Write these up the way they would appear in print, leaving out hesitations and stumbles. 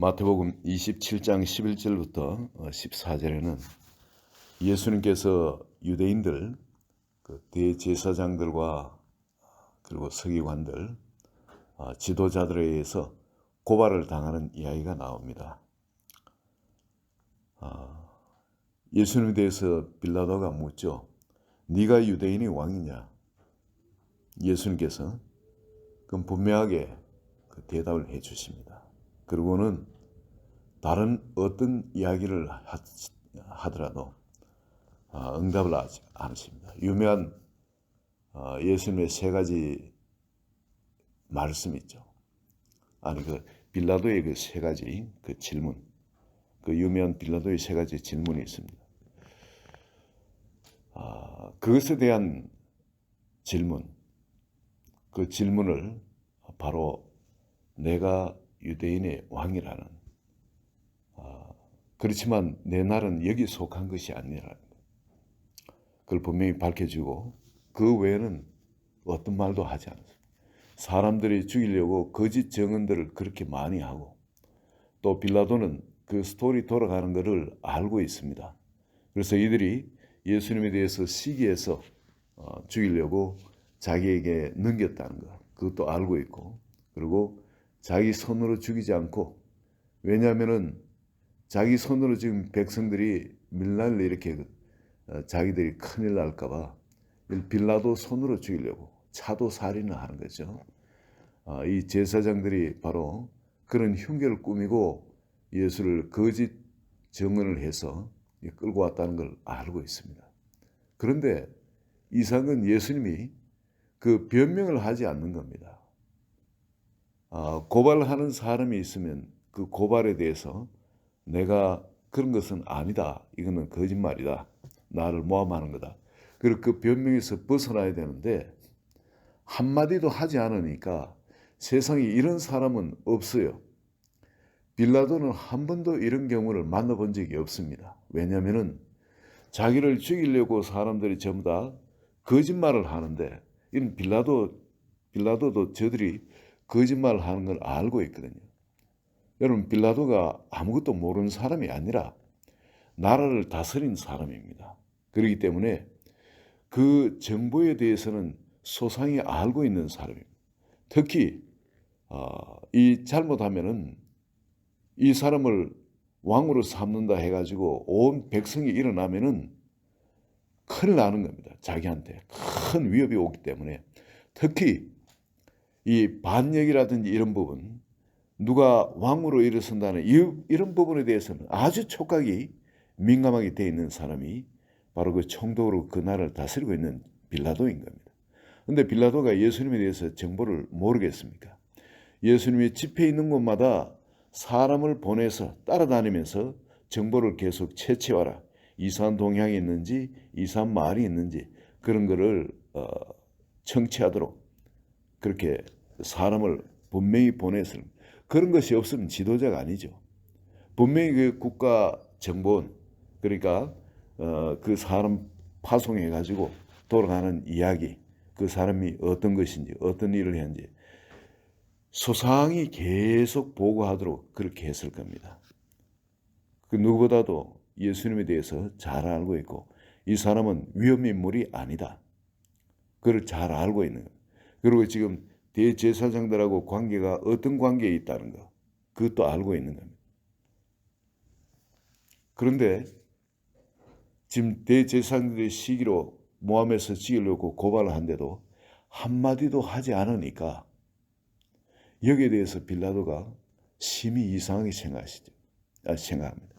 마태복음 27장 11절부터 14절에는 예수님께서 유대인들 대제사장들과 그리고 서기관들 지도자들에 의해서 고발을 당하는 이야기가 나옵니다. 예수님에 대해서 빌라도가 묻죠. 네가 유대인의 왕이냐? 예수님께서 그럼 분명하게 그 대답을 해 주십니다. 그리고는 다른 어떤 이야기를 하더라도 응답을 하지 않으십니다. 유명한 예수님의 세 가지 말씀 있죠. 빌라도의 그 세 가지 그 질문, 그 유명한 빌라도의 세 가지 질문이 있습니다. 그것에 대한 질문, 그 질문을 바로 내가 유대인의 왕이라는, 그렇지만 내 날은 여기 속한 것이 아니라는 것, 그걸 분명히 밝혀주고 그 외에는 어떤 말도 하지 않았습니다. 사람들이 죽이려고 거짓 증언들을 그렇게 많이 하고, 또 빌라도는 그 스토리 돌아가는 것을 알고 있습니다. 그래서 이들이 예수님에 대해서 시기해서 죽이려고 자기에게 넘겼다는 것, 그것도 알고 있고, 그리고 자기 손으로 죽이지 않고, 왜냐하면은 자기 손으로 지금 백성들이 밀날래 이렇게 자기들이 큰일 날까봐 빌라도 손으로 죽이려고 차도살인을 하는 거죠. 이 제사장들이 바로 그런 흉계를 꾸미고 예수를 거짓 증언을 해서 끌고 왔다는 걸 알고 있습니다. 그런데 이상은 예수님이 그 변명을 하지 않는 겁니다. 고발하는 사람이 있으면 그 고발에 대해서 내가 그런 것은 아니다, 이거는 거짓말이다, 나를 모함하는 거다, 그리고 그 변명에서 벗어나야 되는데 한마디도 하지 않으니까 세상에 이런 사람은 없어요. 빌라도는 한 번도 이런 경우를 만나본 적이 없습니다. 왜냐하면 자기를 죽이려고 사람들이 전부 다 거짓말을 하는데, 이런 빌라도도 저들이 거짓말을 하는 걸 알고 있거든요. 여러분, 빌라도가 아무것도 모르는 사람이 아니라 나라를 다스린 사람입니다. 그렇기 때문에 그 정보에 대해서는 소상히 알고 있는 사람입니다. 특히 이 잘못하면은 이 사람을 왕으로 삼는다 해가지고 온 백성이 일어나면은 큰일 나는 겁니다. 자기한테 큰 위협이 오기 때문에, 특히 이 반역이라든지 이런 부분, 누가 왕으로 일어선다는 이런 부분에 대해서는 아주 촉각이 민감하게 되어 있는 사람이 바로 그 총독으로 그 나라를 다스리고 있는 빌라도인 겁니다. 그런데 빌라도가 예수님에 대해서 정보를 모르겠습니까? 예수님이 집회 있는 곳마다 사람을 보내서 따라다니면서 정보를 계속 채취하라. 이산 동향이 있는지, 이산 마을이 있는지, 그런 거를 청취하도록 그렇게 사람을 분명히 보내서, 그런 것이 없으면 지도자가 아니죠. 분명히 그 국가정보원, 그러니까 그 사람 파송해가지고 돌아가는 이야기, 그 사람이 어떤 것인지, 어떤 일을 했는지 소상히 계속 보고하도록 그렇게 했을 겁니다. 그 누구보다도 예수님에 대해서 잘 알고 있고, 이 사람은 위험인물이 아니다, 그걸 잘 알고 있는 겁니다. 그리고 지금 대제사장들하고 관계가 어떤 관계에 있다는 거, 그것도 알고 있는 겁니다. 그런데 지금 대제사장들의 시기로 모함해서 죽이려고 고발을 한데도 한마디도 하지 않으니까 여기에 대해서 빌라도가 심히 이상하게 생각합니다.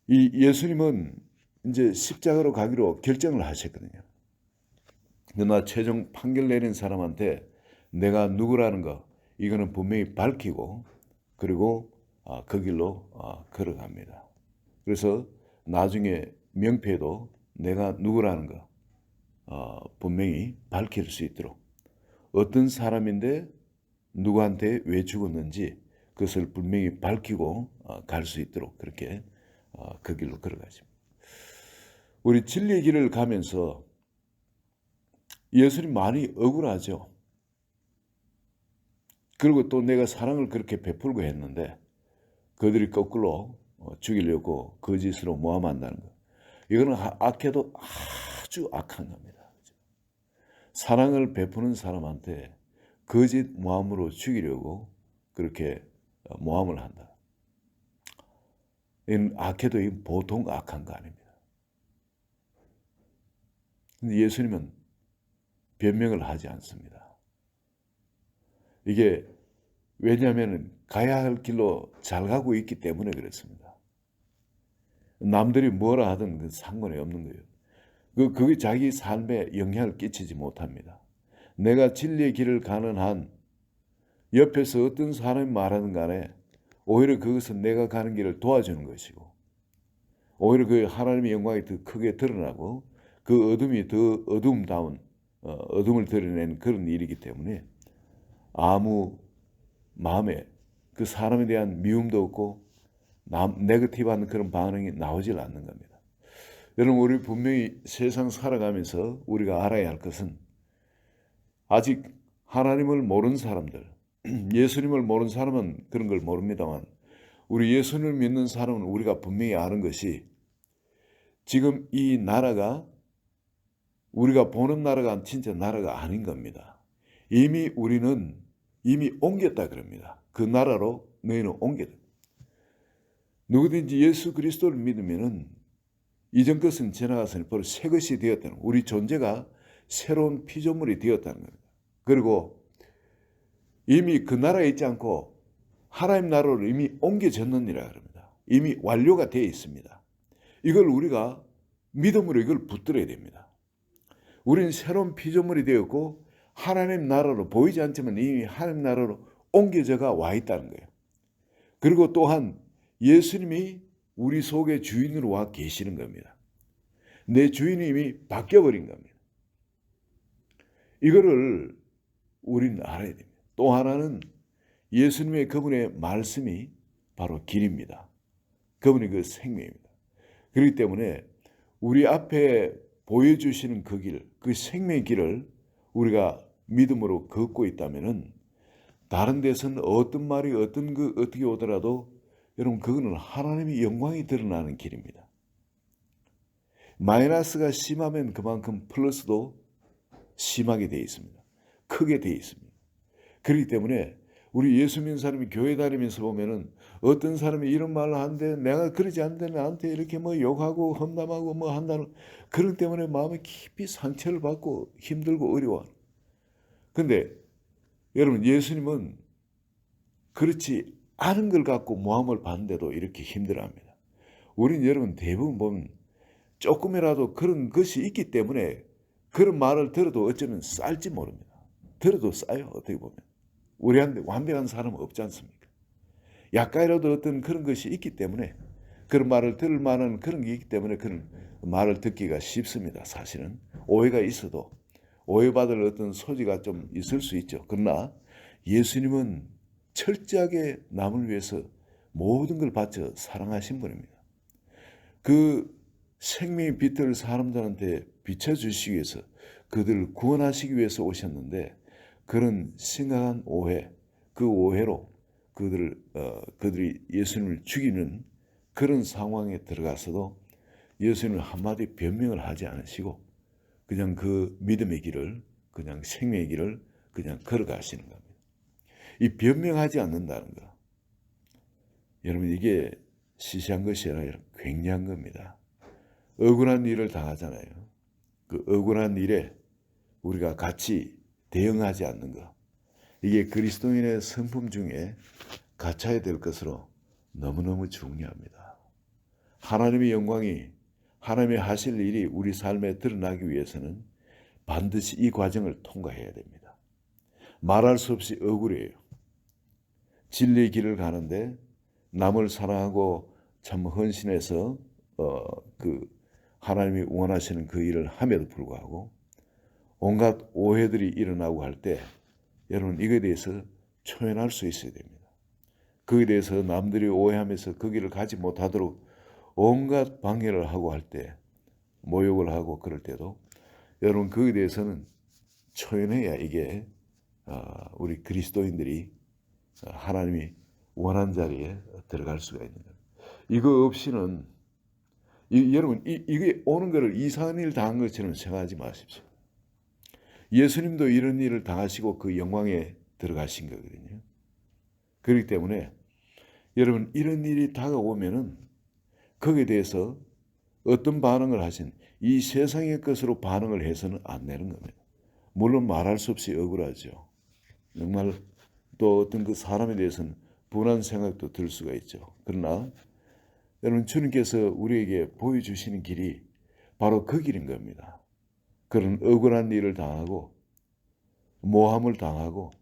이 예수님은 이제 십자가로 가기로 결정을 하셨거든요. 그러나 최종 판결 내린 사람한테 내가 누구라는 거, 이거는 분명히 밝히고, 그리고 그 길로 걸어갑니다. 그래서 나중에 명패도 내가 누구라는 거 분명히 밝힐 수 있도록, 어떤 사람인데 누구한테 왜 죽었는지 그것을 분명히 밝히고 갈 수 있도록 그렇게 그 길로 걸어가십니다. 우리 진리의 길을 가면서 예수님 많이 억울하죠. 그리고 또 내가 사랑을 그렇게 베풀고 했는데 그들이 거꾸로 죽이려고 거짓으로 모함한다는 것. 이거는 악해도 아주 악한 겁니다. 사랑을 베푸는 사람한테 거짓 모함으로 죽이려고 그렇게 모함을 한다. 이는 악해도 보통 악한 거 아닙니다. 근데 예수님은 변명을 하지 않습니다. 이게 왜냐하면 가야 할 길로 잘 가고 있기 때문에 그렇습니다. 남들이 뭐라 하든 그 상관이 없는 거예요. 그게 자기 삶에 영향을 끼치지 못합니다. 내가 진리의 길을 가는 한 옆에서 어떤 사람이 말하는 간에 오히려 그것은 내가 가는 길을 도와주는 것이고 오히려 그 하나님의 영광이 더 크게 드러나고 그 어둠이 더 어둠다운 어둠을 드러내는 그런 일이기 때문에 아무 마음에 그 사람에 대한 미움도 없고 네거티브한 그런 반응이 나오질 않는 겁니다. 여러분 우리 분명히 세상 살아가면서 우리가 알아야 할 것은 아직 하나님을 모르는 사람들 예수님을 모르는 사람은 그런 걸 모릅니다만 우리 예수님을 믿는 사람은 우리가 분명히 아는 것이 지금 이 나라가 우리가 보는 나라가 진짜 나라가 아닌 겁니다. 이미 우리는 이미 옮겼다 그럽니다. 그 나라로 너희는 옮겼다. 누구든지 예수 그리스도를 믿으면은 이전 것은 지나가서 바로 새 것이 되었다는 우리 존재가 새로운 피조물이 되었다는 겁니다. 그리고 이미 그 나라에 있지 않고 하나님 나라로 이미 옮겨졌느니라 그럽니다. 이미 완료가 되어 있습니다. 이걸 우리가 믿음으로 이걸 붙들어야 됩니다. 우리는 새로운 피조물이 되었고 하나님 나라로 보이지 않지만 이미 하나님 나라로 옮겨져가 와 있다는 거예요. 그리고 또한 예수님이 우리 속에 주인으로 와 계시는 겁니다. 내 주인이 이미 바뀌어버린 겁니다. 이거를 우리는 알아야 됩니다. 또 하나는 예수님의 그분의 말씀이 바로 길입니다. 그분이 그 생명입니다. 그렇기 때문에 우리 앞에 보여주시는 그 길, 그 생명의 길을 우리가 믿음으로 걷고 있다면은 다른 데서는 어떤 말이 어떻게 오더라도 여러분 그거는 하나님의 영광이 드러나는 길입니다. 마이너스가 심하면 그만큼 플러스도 심하게 되어 있습니다. 크게 되어 있습니다. 그렇기 때문에 우리 예수 믿는 사람이 교회 다니면서 보면은 어떤 사람이 이런 말을 하는데 내가 그러지 않는데 나한테 이렇게 뭐 욕하고 험담하고 뭐 한다는 그런 때문에 마음에 깊이 상처를 받고 힘들고 어려워. 근데 여러분 예수님은 그렇지 않은 걸 갖고 모함을 받는데도 이렇게 힘들어합니다. 우린 여러분 대부분 보면 조금이라도 그런 것이 있기 때문에 그런 말을 들어도 어쩌면 쌀지 모릅니다. 들어도 싸요 어떻게 보면. 우리한테 완벽한 사람은 없지 않습니까? 약간이라도 어떤 그런 것이 있기 때문에 그런 말을 들을 만한 그런 게 있기 때문에 그런 말을 듣기가 쉽습니다. 사실은 오해가 있어도 오해받을 어떤 소지가 좀 있을 수 있죠. 그러나 예수님은 철저하게 남을 위해서 모든 걸 바쳐 사랑하신 분입니다. 그 생명의 빛을 사람들한테 비춰주시기 위해서 그들을 구원하시기 위해서 오셨는데 그런 심각한 오해, 그 오해로 그들이 예수님을 죽이는 그런 상황에 들어가서도 예수님을 한마디 변명을 하지 않으시고 그냥 그 믿음의 길을 그냥 생명의 길을 그냥 걸어가시는 겁니다. 이 변명하지 않는다는 거. 여러분 이게 시시한 것이 아니라 굉장한 겁니다. 억울한 일을 당하잖아요. 그 억울한 일에 우리가 같이 대응하지 않는 것. 이게 그리스도인의 성품 중에 갖춰야 될 것으로 너무너무 중요합니다. 하나님의 영광이 하나님의 하실 일이 우리 삶에 드러나기 위해서는 반드시 이 과정을 통과해야 됩니다. 말할 수 없이 억울해요. 진리의 길을 가는데 남을 사랑하고 참 헌신해서 그 하나님이 원하시는 그 일을 함에도 불구하고 온갖 오해들이 일어나고 할 때 여러분 이거에 대해서 초연할 수 있어야 됩니다. 그에 대해서 남들이 오해하면서 그 길을 가지 못하도록 온갖 방해를 하고 할 때 모욕을 하고 그럴 때도 여러분 그에 대해서는 초연해야 이게 우리 그리스도인들이 하나님이 원한 자리에 들어갈 수가 있는 거예요. 이거 없이는 여러분 이게 오는 거를 이상한 일 당한 것처럼 생각하지 마십시오. 예수님도 이런 일을 당하시고 그 영광에 들어가신 거거든요. 그렇기 때문에 여러분 이런 일이 다가오면은 거기에 대해서 어떤 반응을 하신 이 세상의 것으로 반응을 해서는 안 되는 겁니다. 물론 말할 수 없이 억울하죠. 정말 또 어떤 그 사람에 대해서는 분한 생각도 들 수가 있죠. 그러나 여러분 주님께서 우리에게 보여주시는 길이 바로 그 길인 겁니다. 그런 억울한 일을 당하고 모함을 당하고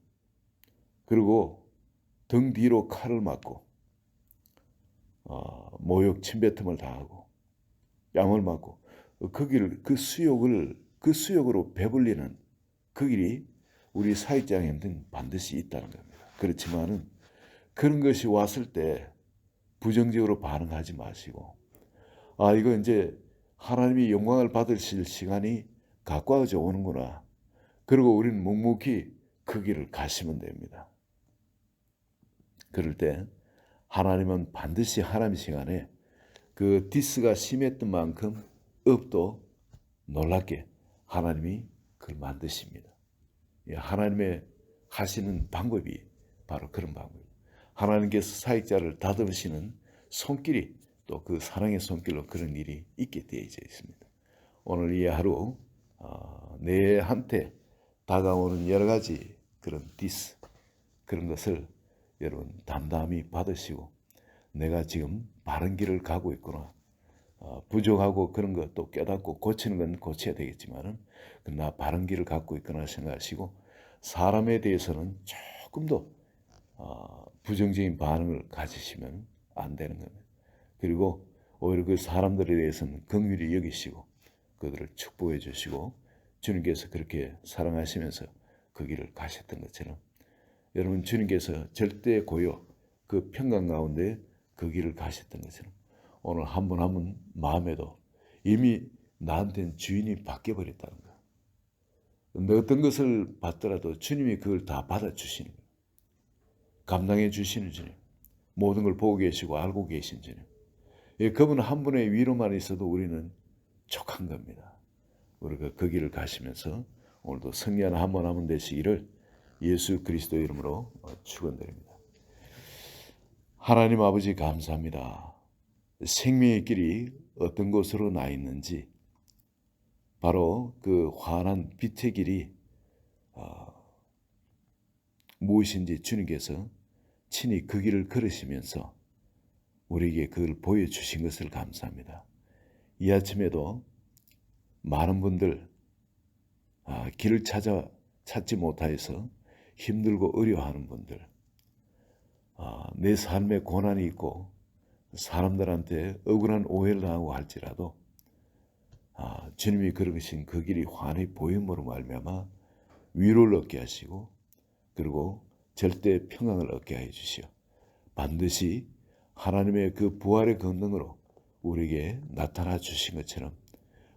그리고 등 뒤로 칼을 맞고 모욕 침뱉음을 당하고 뺨을 맞고 그 길을 그 수욕으로 배불리는 그 길이 우리 사역장에는 반드시 있다는 겁니다. 그렇지만은 그런 것이 왔을 때 부정적으로 반응하지 마시고 이거 이제 하나님이 영광을 받으실 시간이 가까워져 오는구나. 그리고 우리는 묵묵히 그 길을 가시면 됩니다. 그럴 때 하나님은 반드시 하나님 시간에 그 디스가 심했던 만큼 업도 놀랍게 하나님이 그걸 만드십니다. 하나님의 하시는 방법이 바로 그런 방법입니다. 하나님께서 사역자를 다듬으시는 손길이 또 그 사랑의 손길로 그런 일이 있게 되어 있습니다. 오늘 이 하루 내한테 다가오는 여러 가지 그런 디스 그런 것을 여러분 담담히 받으시고 내가 지금 바른 길을 가고 있구나. 부족하고 그런 것도 깨닫고 고치는 건 고쳐야 되겠지만은 나 바른 길을 갖고 있구나 생각하시고 사람에 대해서는 조금도 부정적인 반응을 가지시면 안 되는 겁니다. 그리고 오히려 그 사람들에 대해서는 긍휼히 여기시고 그들을 축복해 주시고 주님께서 그렇게 사랑하시면서 그 길을 가셨던 것처럼 여러분 주님께서 절대 고요 그 평강 가운데 그 길을 가셨던 것처럼 오늘 한 분 한 분 마음에도 이미 나한테는 주인이 바뀌어버렸다는 거예요. 어떤 것을 받더라도 주님이 그걸 다 받아주시는 거예요. 감당해 주시는 주님. 모든 걸 보고 계시고 알고 계신 주님. 그분 한 분의 위로만 있어도 우리는 족한 겁니다. 우리가 그 길을 가시면서 오늘도 승리하는 한 분 한 분 되시기를 예수 그리스도 이름으로 축원드립니다. 하나님 아버지 감사합니다. 생명의 길이 어떤 곳으로 나 있는지 바로 그 환한 빛의 길이 무엇인지 주님께서 친히 그 길을 걸으시면서 우리에게 그걸 보여주신 것을 감사합니다. 이 아침에도 많은 분들 길을 찾지 못하여서 힘들고 어려워하는 분들 내 삶에 고난이 있고 사람들한테 억울한 오해를 당하고 할지라도 주님이 걸으신 그 길이 환히 보임으로 말미암아 위로를 얻게 하시고 그리고 절대 평강을 얻게 해 주시오. 반드시 하나님의 그 부활의 권능으로 우리에게 나타나 주신 것처럼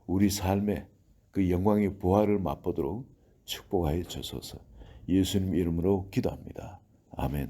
우리 삶에 그 영광의 부활을 맛보도록 축복하여 주소서. 예수님 이름으로 기도합니다. 아멘.